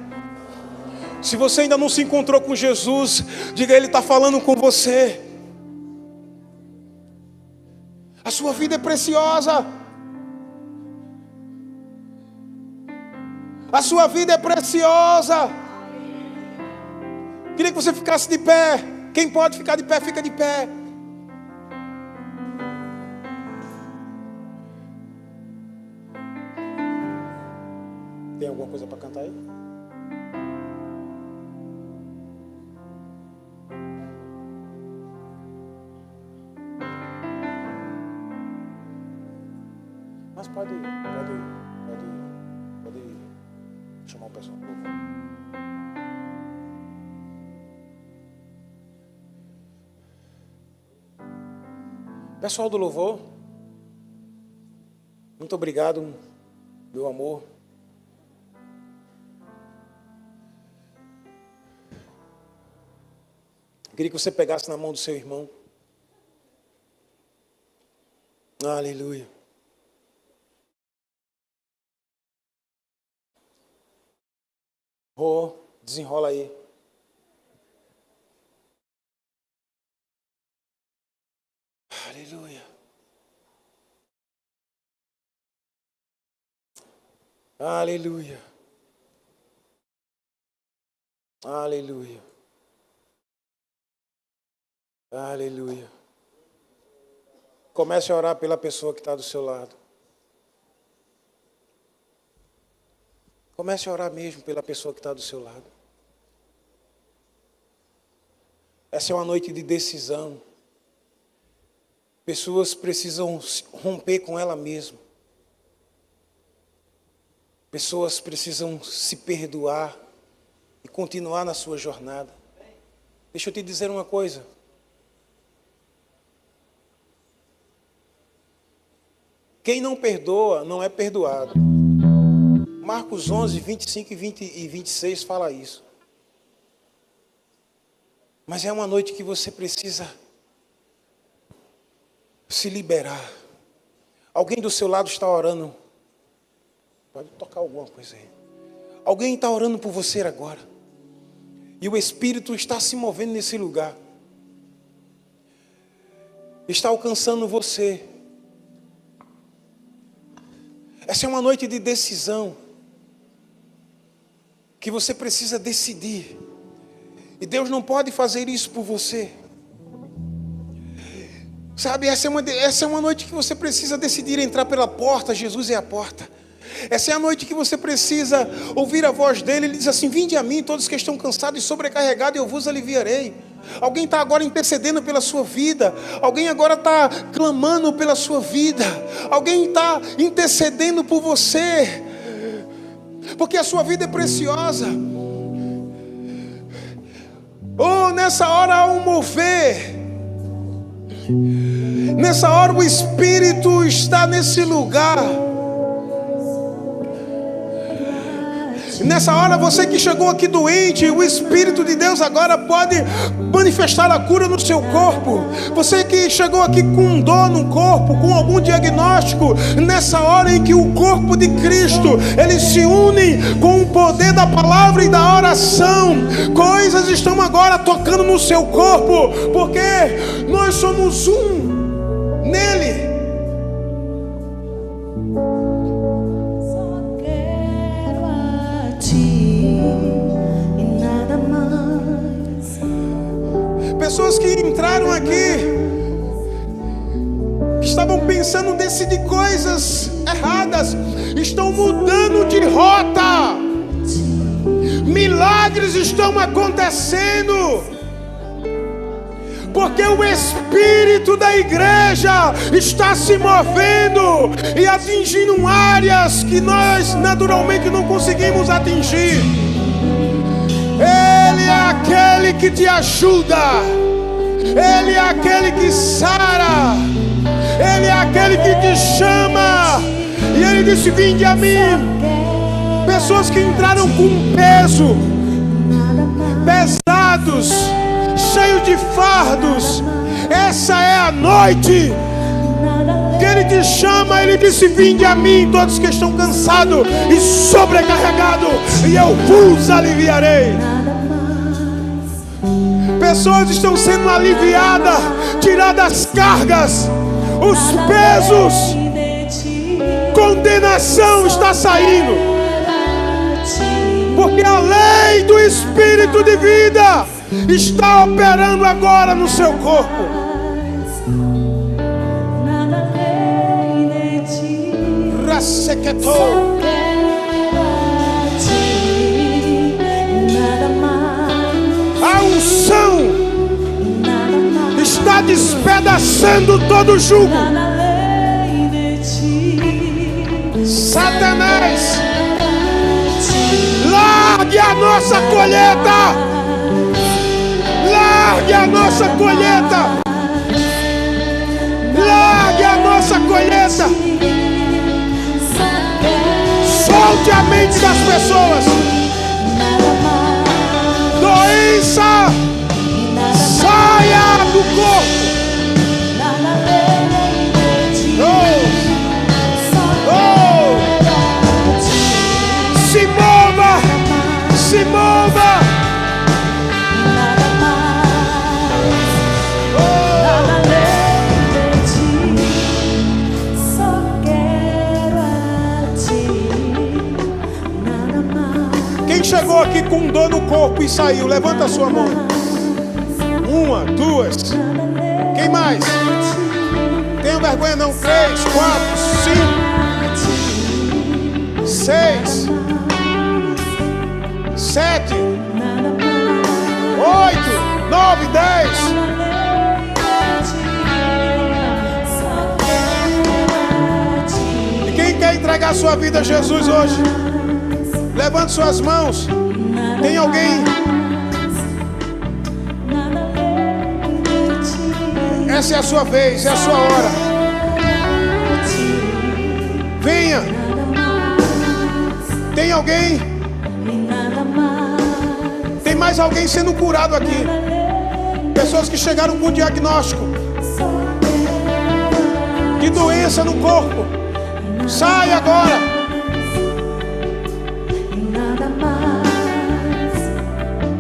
Se você ainda não se encontrou com Jesus, diga: Ele está falando com você. A sua vida é preciosa. A sua vida é preciosa. Queria que você ficasse de pé. Quem pode ficar de pé, fica de pé. Tem alguma coisa para cantar aí? Mas pode chamar o pessoal. Pessoal do louvor, muito obrigado, meu amor. Eu queria que você pegasse na mão do seu irmão. Aleluia. Oh, desenrola aí. Aleluia. Aleluia. Aleluia. Aleluia. Comece a orar pela pessoa que está do seu lado. Comece a orar mesmo pela pessoa que está do seu lado. Essa é uma noite de decisão. Pessoas precisam romper com ela mesma. Pessoas precisam se perdoar e continuar na sua jornada. Deixa eu te dizer uma coisa. Quem não perdoa não é perdoado. Marcos 11, 25 e 26 fala isso. Mas é uma noite que você precisa se liberar. Alguém do seu lado está orando. Pode tocar alguma coisa aí. Alguém está orando por você agora. E o Espírito está se movendo nesse lugar. Está alcançando você. Essa é uma noite de decisão. Que você precisa decidir. E Deus não pode fazer isso por você. Sabe, essa é uma noite que você precisa decidir entrar pela porta. Jesus é a porta. Essa é a noite que você precisa ouvir a voz dele. Ele diz assim: vinde a mim todos que estão cansados e sobrecarregados, e eu vos aliviarei. Alguém está agora intercedendo pela sua vida. Alguém agora está clamando pela sua vida. Alguém está intercedendo por você. Porque a sua vida é preciosa. Oh, nessa hora há um mover. Nessa hora o Espírito está nesse lugar. Nessa hora você que chegou aqui doente, o Espírito de Deus agora pode manifestar a cura no seu corpo. Você que chegou aqui com dor no corpo, com algum diagnóstico, nessa hora em que o corpo de Cristo, ele se une com o poder da palavra e da oração, coisas estão agora tocando no seu corpo, porque nós somos um nele. Pessoas que entraram aqui estavam pensando em decidir coisas erradas, estão mudando de rota. Milagres estão acontecendo, porque o Espírito da igreja está se movendo e atingindo áreas que nós naturalmente não conseguimos atingir. Ele é aquele que te ajuda. Ele é aquele que sara. Ele é aquele que te chama. E ele disse: vinde a mim. Pessoas que entraram com peso, pesados, cheios de fardos. Essa é a noite que ele te chama. Ele disse: vinde a mim todos que estão cansados e sobrecarregados, e eu vos aliviarei. Pessoas estão sendo aliviadas, tiradas as cargas, os pesos. Condenação está saindo, porque a lei do Espírito de vida está operando agora no seu corpo. Rasequetou. A unção está despedaçando todo o jugo. Satanás, largue a nossa colheita. Largue a nossa colheita. Largue a nossa colheita. Solte a mente das pessoas. Doença, saia do corpo. Se mova, se mova. Quem chegou aqui com dor no corpo e saiu? Levanta a sua mão. 1, 2. Quem mais? Tenha vergonha não. 3, 4, 5, 6, 7, 8, 9, 10. E quem quer entregar sua vida a Jesus hoje? Levante suas mãos. Tem alguém? Essa é a sua vez, é a sua hora. Venha. Tem alguém? Tem mais alguém sendo curado aqui? Pessoas que chegaram com diagnóstico de doença no corpo. Sai agora.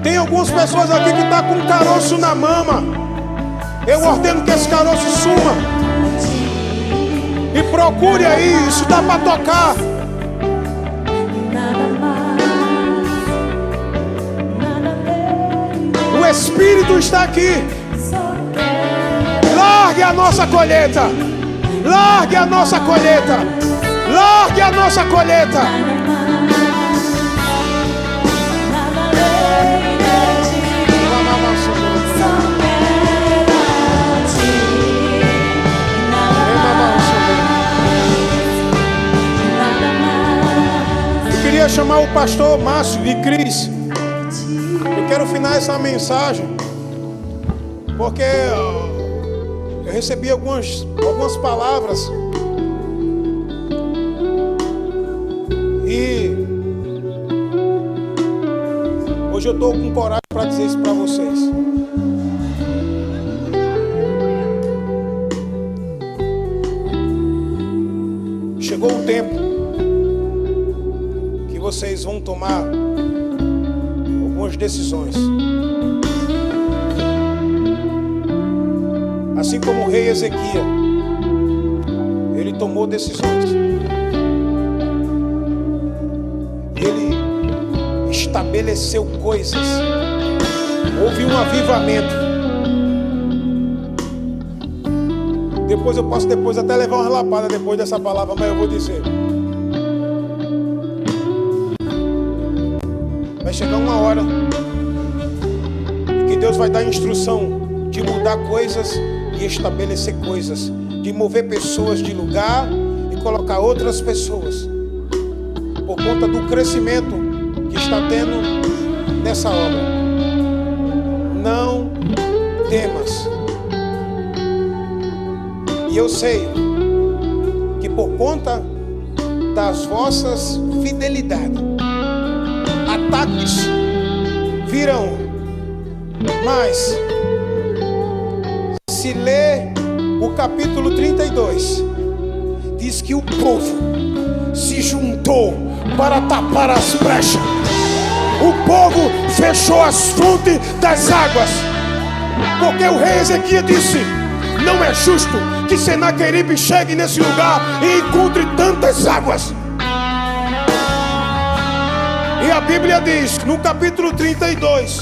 Tem algumas pessoas aqui que estão com um caroço na mama. Eu ordeno que esse caroço suma. E procure aí, isso dá para tocar. O Espírito está aqui. Largue a nossa colheita. Largue a nossa colheita. Largue a nossa colheita. Eu queria chamar o pastor Márcio e Cris. Eu quero finalizar essa mensagem porque eu recebi algumas palavras e hoje eu estou com coragem para dizer isso para vocês. Chegou o tempo que vocês vão tomar algumas decisões. Assim como o rei Ezequias, ele tomou decisões. Ele estabeleceu coisas. Houve um avivamento. Depois eu posso até levar uma lapada depois dessa palavra, mas eu vou dizer. Vai chegar uma hora que Deus vai dar instrução de mudar coisas e estabelecer coisas, de mover pessoas de lugar e colocar outras pessoas, por conta do crescimento que está tendo nessa obra. Não temas. E eu sei que por conta das vossas fidelidades, ataques virão. Mas se ler o capítulo 32, diz que o povo se juntou para tapar as brechas. O povo fechou as fontes das águas, porque o rei Ezequias disse: não é justo que Senaqueribe chegue nesse lugar e encontre tantas águas. E a Bíblia diz, no capítulo 32,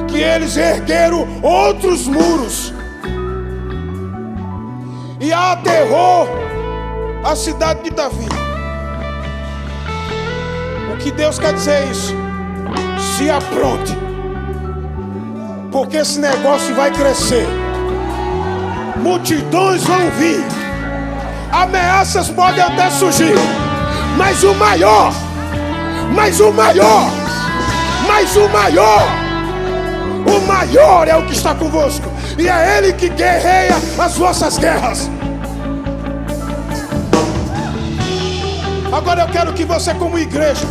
que eles ergueram outros muros e aterrou a cidade de Davi. O que Deus quer dizer é isso: se apronte, porque esse negócio vai crescer. Multidões vão vir, ameaças podem até surgir, mas o maior é o que está convosco, e é Ele que guerreia as vossas guerras. Agora eu quero que você, como igreja,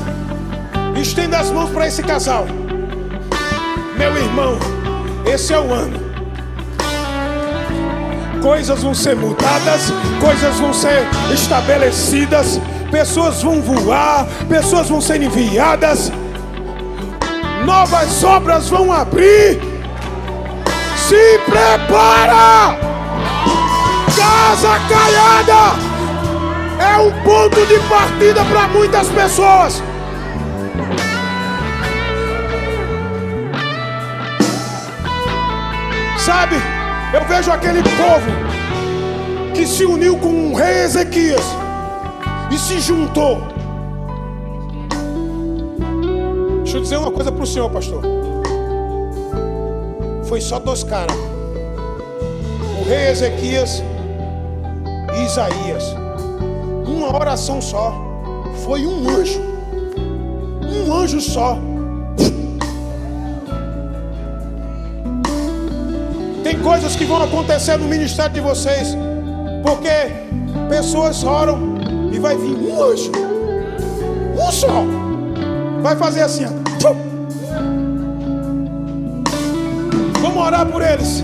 estenda as mãos para esse casal. Meu irmão, esse é o ano. Coisas vão ser mudadas, coisas vão ser estabelecidas, pessoas vão voar, pessoas vão ser enviadas, novas obras vão abrir. Se prepara! Casa Caiada é um ponto de partida para muitas pessoas. Sabe, eu vejo aquele povo que se uniu com o rei Ezequias e se juntou. Deixa eu dizer uma coisa para o senhor, pastor. Foi só 2 caras, o rei Ezequias e Isaías. Uma oração só. Foi um anjo só. Tem coisas que vão acontecer no ministério de vocês, porque pessoas oram e vai vir um anjo, um só, vai fazer assim, ó. Vamos orar por eles.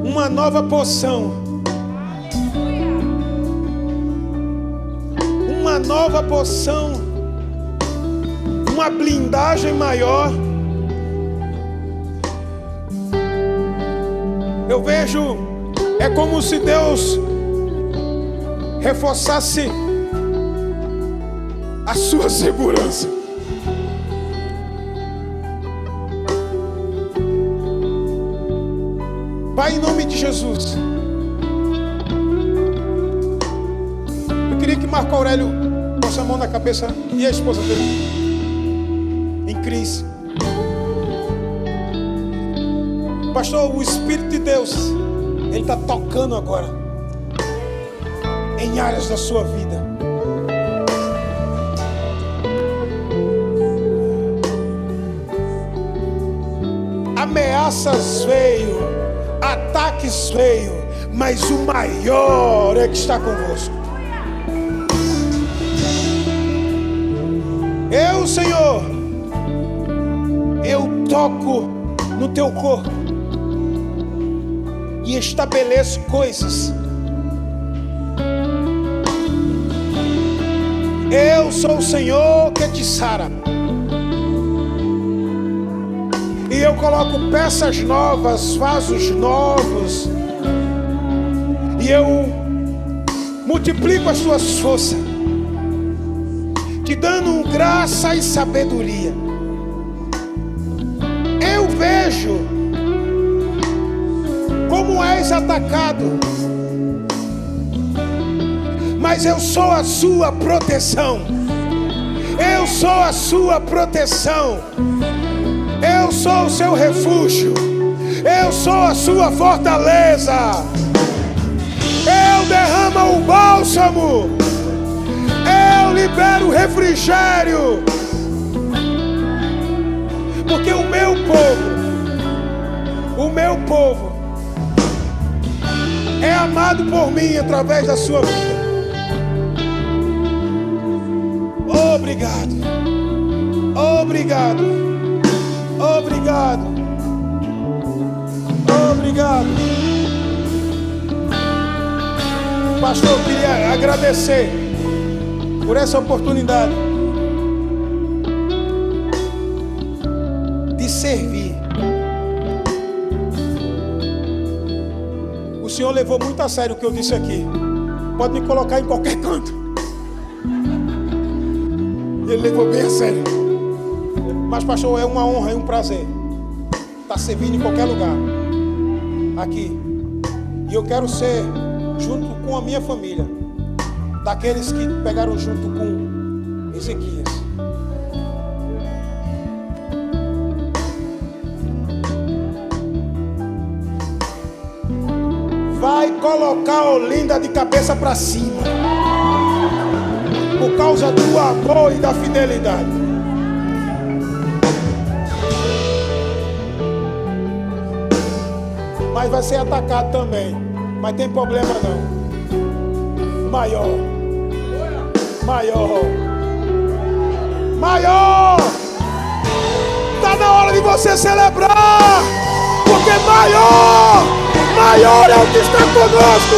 Uma nova porção, uma nova porção, uma blindagem maior. Eu vejo, é como se Deus reforçasse a sua segurança. Pai, em nome de Jesus, eu queria que Marco Aurélio posse a mão na cabeça e a esposa dele, em Cris. Pastor, o Espírito de Deus, Ele está tocando agora em áreas da sua vida. Ameaças veio, ataques veio, mas o maior é que está convosco. Eu, Senhor, eu toco no teu corpo e estabeleço coisas. Eu sou o Senhor que te sara. E eu coloco peças novas, vasos novos. E eu multiplico as tuas forças, te dando graça e sabedoria. Eu vejo como és atacado, mas eu sou a sua proteção. Eu sou a sua proteção. Eu sou o seu refúgio. Eu sou a sua fortaleza. Eu derramo o bálsamo. Eu libero o refrigério. Porque o meu povo é amado por mim através da sua vida. Obrigado. Obrigado. Obrigado. Obrigado. Pastor, eu queria agradecer por essa oportunidade de servir. O Senhor levou muito a sério o que eu disse aqui. Pode me colocar em qualquer canto. Ele levou bem a sério. Mas, pastor, é uma honra e um prazer estar servindo em qualquer lugar aqui. E eu quero ser, junto com a minha família, daqueles que pegaram junto com Ezequias. Vai colocar a Olinda de cabeça para cima, por causa do amor e da fidelidade. Mas vai ser atacado também. Mas tem problema não. Maior. Está na hora de você celebrar. Porque maior é o que está conosco.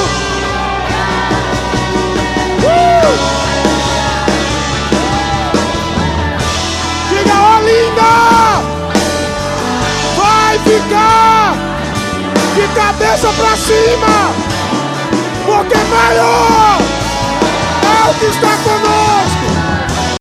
Diga, Olinda, vai ficar de cabeça para cima, porque maior é o que está